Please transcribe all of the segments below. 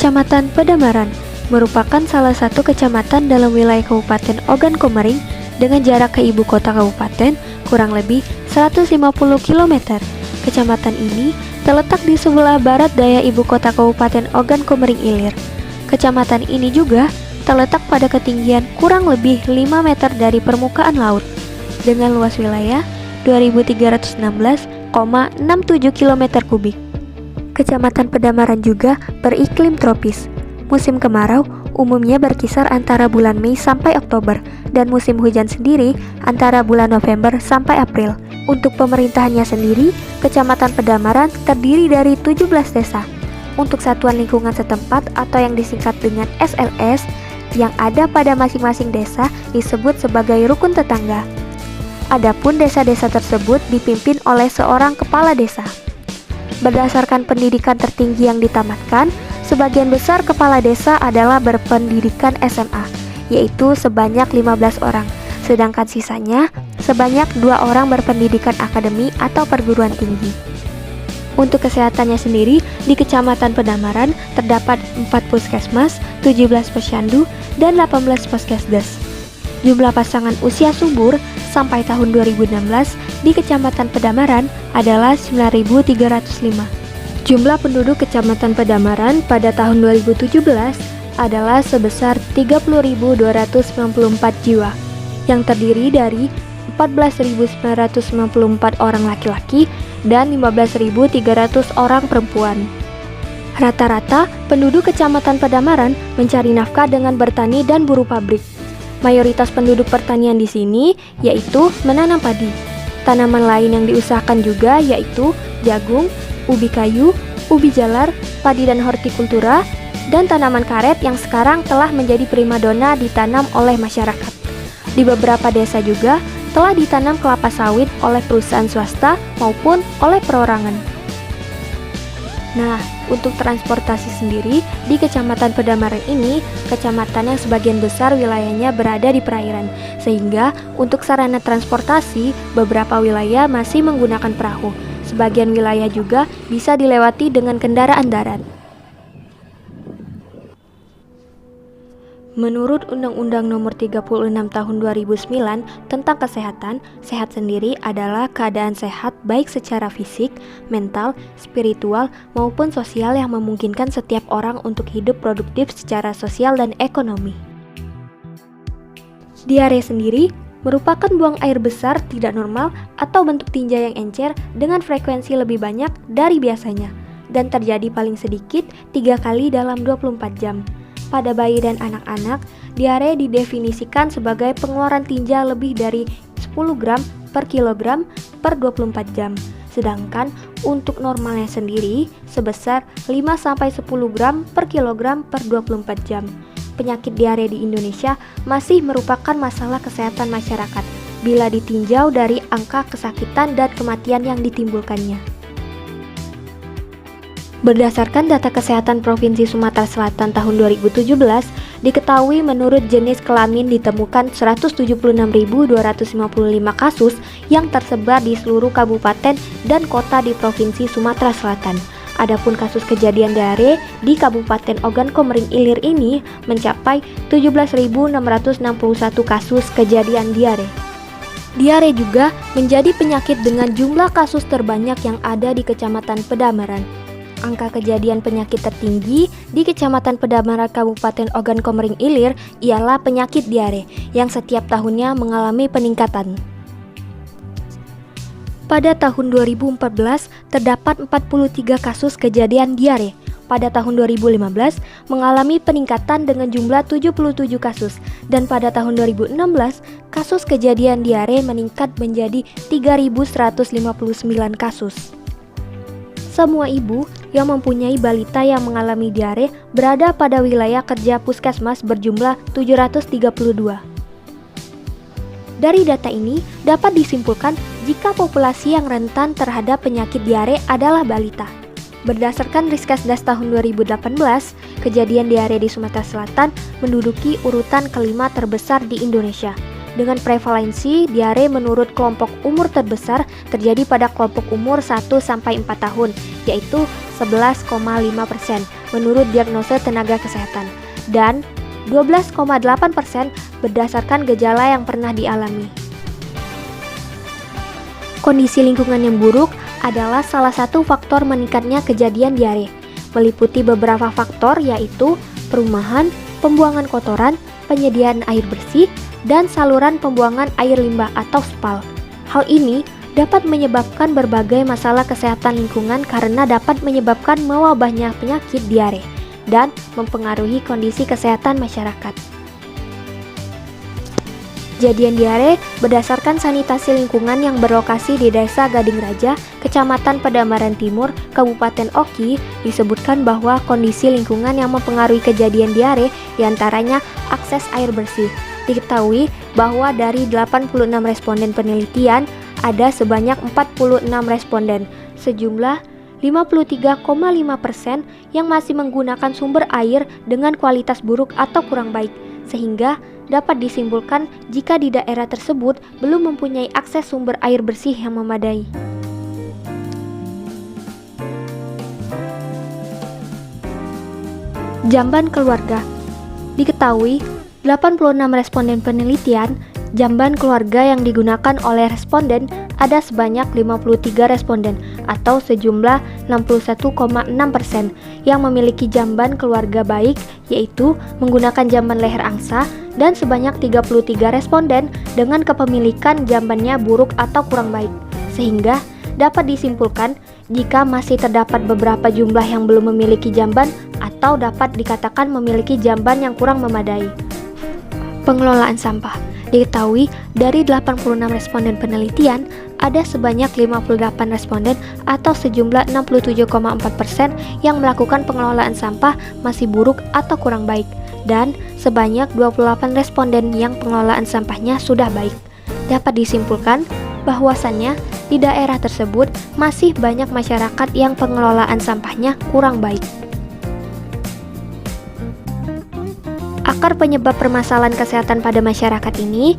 Kecamatan Pedamaran merupakan salah satu kecamatan dalam wilayah Kabupaten Ogan Komering dengan jarak ke ibu kota kabupaten kurang lebih 150 km. Kecamatan ini terletak di sebelah barat daya ibu kota Kabupaten Ogan Komering Ilir. Kecamatan ini juga terletak pada ketinggian kurang lebih 5 meter dari permukaan laut dengan luas wilayah 2316,67 km kubik. Kecamatan Pedamaran juga beriklim tropis. Musim kemarau umumnya berkisar antara bulan Mei sampai Oktober dan musim hujan sendiri antara bulan November sampai April. Untuk pemerintahannya sendiri, Kecamatan Pedamaran terdiri dari 17 desa. Untuk satuan lingkungan setempat atau yang disingkat dengan SLS yang ada pada masing-masing desa disebut sebagai rukun tetangga. Adapun desa-desa tersebut dipimpin oleh seorang kepala desa. Berdasarkan pendidikan tertinggi yang ditamatkan, sebagian besar kepala desa adalah berpendidikan SMA, yaitu sebanyak 15 orang, sedangkan sisanya sebanyak 2 orang berpendidikan akademi atau perguruan tinggi. Untuk kesehatannya sendiri, di Kecamatan Pedamaran terdapat 4 puskesmas, 17 posyandu, dan 18 poskesdes. Jumlah pasangan usia subur sampai tahun 2016 di Kecamatan Pedamaran adalah 9.305. Jumlah penduduk Kecamatan Pedamaran pada tahun 2017 adalah sebesar 30.294 jiwa, yang terdiri dari 14.994 orang laki-laki dan 15.300 orang perempuan. Rata-rata penduduk Kecamatan Pedamaran mencari nafkah dengan bertani dan buruh pabrik. Mayoritas penduduk pertanian di sini yaitu menanam padi. Tanaman lain yang diusahakan juga yaitu jagung, ubi kayu, ubi jalar, padi dan hortikultura, dan tanaman karet yang sekarang telah menjadi primadona ditanam oleh masyarakat. Di beberapa desa juga telah ditanam kelapa sawit oleh perusahaan swasta maupun oleh perorangan. Nah, untuk transportasi sendiri, di Kecamatan Pedamaran ini, kecamatan yang sebagian besar wilayahnya berada di perairan, sehingga untuk sarana transportasi, beberapa wilayah masih menggunakan perahu. Sebagian wilayah juga bisa dilewati dengan kendaraan darat. Menurut Undang-Undang Nomor 36 Tahun 2009 tentang kesehatan, sehat sendiri adalah keadaan sehat baik secara fisik, mental, spiritual, maupun sosial yang memungkinkan setiap orang untuk hidup produktif secara sosial dan ekonomi. Diare sendiri merupakan buang air besar tidak normal atau bentuk tinja yang encer dengan frekuensi lebih banyak dari biasanya dan terjadi paling sedikit 3 kali dalam 24 jam. Pada bayi dan anak-anak, diare didefinisikan sebagai pengeluaran tinja lebih dari 10 gram per kilogram per 24 jam. Sedangkan untuk normalnya sendiri sebesar 5-10 gram per kilogram per 24 jam. Penyakit diare di Indonesia masih merupakan masalah kesehatan masyarakat bila ditinjau dari angka kesakitan dan kematian yang ditimbulkannya. Berdasarkan data kesehatan Provinsi Sumatera Selatan tahun 2017, diketahui menurut jenis kelamin ditemukan 176.255 kasus yang tersebar di seluruh kabupaten dan kota di Provinsi Sumatera Selatan. Adapun kasus kejadian diare di Kabupaten Ogan Komering Ilir ini mencapai 17.661 kasus kejadian diare. Diare juga menjadi penyakit dengan jumlah kasus terbanyak yang ada di Kecamatan Pedamaran. Angka kejadian penyakit tertinggi di Kecamatan Pedamaran Kabupaten Ogan Komering Ilir ialah penyakit diare yang setiap tahunnya mengalami peningkatan. Pada tahun 2014 terdapat 43 kasus kejadian diare. Pada tahun 2015 mengalami peningkatan dengan jumlah 77 kasus dan pada tahun 2016 kasus kejadian diare meningkat menjadi 3.159 kasus. Semua ibu yang mempunyai balita yang mengalami diare berada pada wilayah kerja puskesmas berjumlah 732. Dari data ini dapat disimpulkan jika populasi yang rentan terhadap penyakit diare adalah balita. Berdasarkan Riskesdas tahun 2018, kejadian diare di Sumatera Selatan menduduki urutan kelima terbesar di Indonesia. Dengan prevalensi diare menurut kelompok umur terbesar terjadi pada kelompok umur 1-4 tahun, yaitu 11,5%, menurut diagnosa tenaga kesehatan dan 12,8% berdasarkan gejala yang pernah dialami. Kondisi lingkungan yang buruk adalah salah satu faktor meningkatnya kejadian diare, meliputi beberapa faktor yaitu perumahan, pembuangan kotoran, penyediaan air bersih, dan saluran pembuangan air limbah atau SPAL. Hal ini dapat menyebabkan berbagai masalah kesehatan lingkungan karena dapat menyebabkan mewabahnya penyakit diare dan mempengaruhi kondisi kesehatan masyarakat. Kejadian diare berdasarkan sanitasi lingkungan yang berlokasi di Desa Gading Raja, Kecamatan Pedamaran Timur, Kabupaten Oki, disebutkan bahwa kondisi lingkungan yang mempengaruhi kejadian diare diantaranya akses air bersih. Diketahui bahwa dari 86 responden penelitian, ada sebanyak 46 responden, sejumlah 53,5% yang masih menggunakan sumber air dengan kualitas buruk atau kurang baik, sehingga dapat disimpulkan jika di daerah tersebut belum mempunyai akses sumber air bersih yang memadai. Jamban keluarga. Diketahui, 86 responden penelitian, jamban keluarga yang digunakan oleh responden ada sebanyak 53 responden atau sejumlah 61,6% yang memiliki jamban keluarga baik, yaitu menggunakan jamban leher angsa, dan sebanyak 33 responden dengan kepemilikan jambannya buruk atau kurang baik, sehingga dapat disimpulkan jika masih terdapat beberapa jumlah yang belum memiliki jamban atau dapat dikatakan memiliki jamban yang kurang memadai. Pengelolaan sampah. Diketahui dari 86 responden penelitian, ada sebanyak 58 responden atau sejumlah 67,4% yang melakukan pengelolaan sampah masih buruk atau kurang baik, dan sebanyak 28 responden yang pengelolaan sampahnya sudah baik. Dapat disimpulkan bahwasannya di daerah tersebut masih banyak masyarakat yang pengelolaan sampahnya kurang baik. Akar penyebab permasalahan kesehatan pada masyarakat ini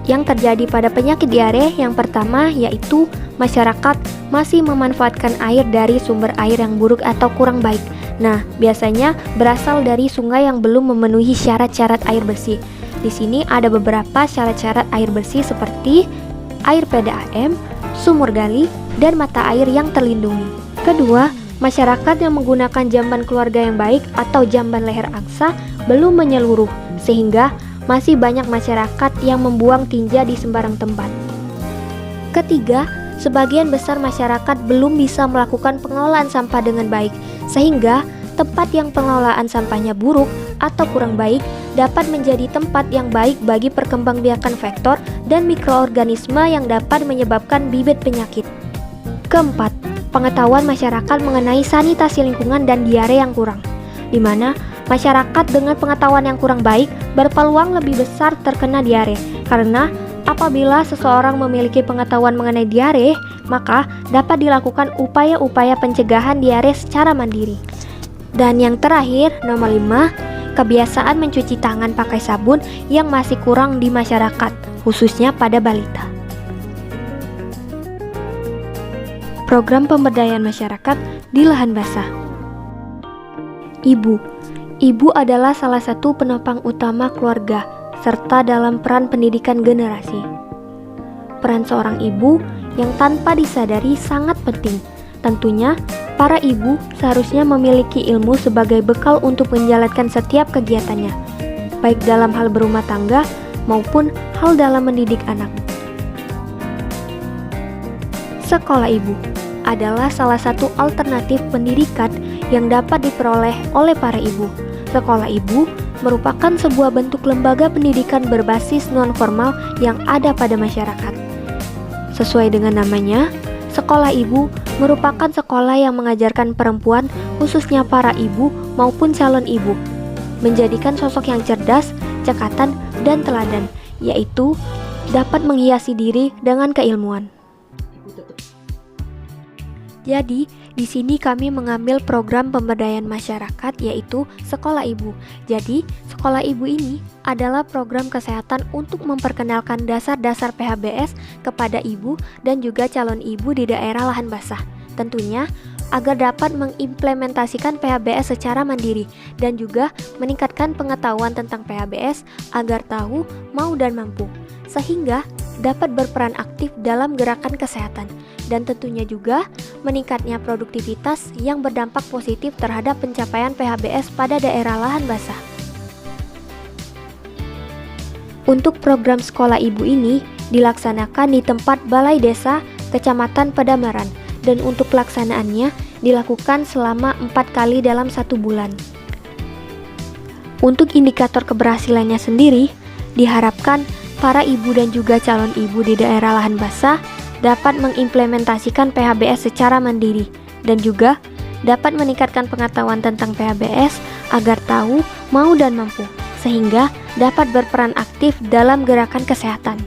yang terjadi pada penyakit diare yang pertama yaitu masyarakat masih memanfaatkan air dari sumber air yang buruk atau kurang baik. Nah, biasanya berasal dari sungai yang belum memenuhi syarat-syarat air bersih. Di sini ada beberapa syarat-syarat air bersih seperti air PDAM, sumur gali, dan mata air yang terlindungi. Kedua, masyarakat yang menggunakan jamban keluarga yang baik atau jamban leher angsa belum menyeluruh, sehingga masih banyak masyarakat yang membuang tinja di sembarang tempat. Ketiga, sebagian besar masyarakat belum bisa melakukan pengelolaan sampah dengan baik, sehingga tempat yang pengelolaan sampahnya buruk atau kurang baik dapat menjadi tempat yang baik bagi perkembangbiakan vektor dan mikroorganisme yang dapat menyebabkan bibit penyakit. Keempat, pengetahuan masyarakat mengenai sanitasi lingkungan dan diare yang kurang, di mana masyarakat dengan pengetahuan yang kurang baik berpeluang lebih besar terkena diare, karena apabila seseorang memiliki pengetahuan mengenai diare, maka dapat dilakukan upaya-upaya pencegahan diare secara mandiri. Dan yang terakhir, nomor 5, kebiasaan mencuci tangan pakai sabun yang masih kurang di masyarakat, khususnya pada balita. Program pemberdayaan masyarakat di lahan basah. Ibu adalah salah satu penopang utama keluarga, serta dalam peran pendidikan generasi. Peran seorang ibu yang tanpa disadari sangat penting. Tentunya, para ibu seharusnya memiliki ilmu sebagai bekal untuk menjalankan setiap kegiatannya, baik dalam hal berumah tangga maupun hal dalam mendidik anak. Sekolah ibu adalah salah satu alternatif pendidikan yang dapat diperoleh oleh para ibu. Sekolah ibu merupakan sebuah bentuk lembaga pendidikan berbasis non-formal yang ada pada masyarakat. Sesuai dengan namanya, sekolah ibu merupakan sekolah yang mengajarkan perempuan, khususnya para ibu maupun calon ibu, menjadikan sosok yang cerdas, cekatan, dan teladan, yaitu dapat menghiasi diri dengan keilmuan. Jadi, di sini kami mengambil program pemberdayaan masyarakat yaitu Sekolah Ibu. Jadi, Sekolah Ibu ini adalah program kesehatan untuk memperkenalkan dasar-dasar PHBS kepada ibu dan juga calon ibu di daerah lahan basah. Tentunya, agar dapat mengimplementasikan PHBS secara mandiri dan juga meningkatkan pengetahuan tentang PHBS agar tahu, mau dan mampu, sehingga dapat berperan aktif dalam gerakan kesehatan dan tentunya juga meningkatnya produktivitas yang berdampak positif terhadap pencapaian PHBS pada daerah lahan basah. Untuk program sekolah ibu ini dilaksanakan di tempat Balai Desa Kecamatan Pedamaran dan untuk pelaksanaannya dilakukan selama 4 kali dalam 1 bulan. Untuk indikator keberhasilannya sendiri, diharapkan para ibu dan juga calon ibu di daerah lahan basah dapat mengimplementasikan PHBS secara mandiri dan juga dapat meningkatkan pengetahuan tentang PHBS agar tahu, mau dan mampu, sehingga dapat berperan aktif dalam gerakan kesehatan.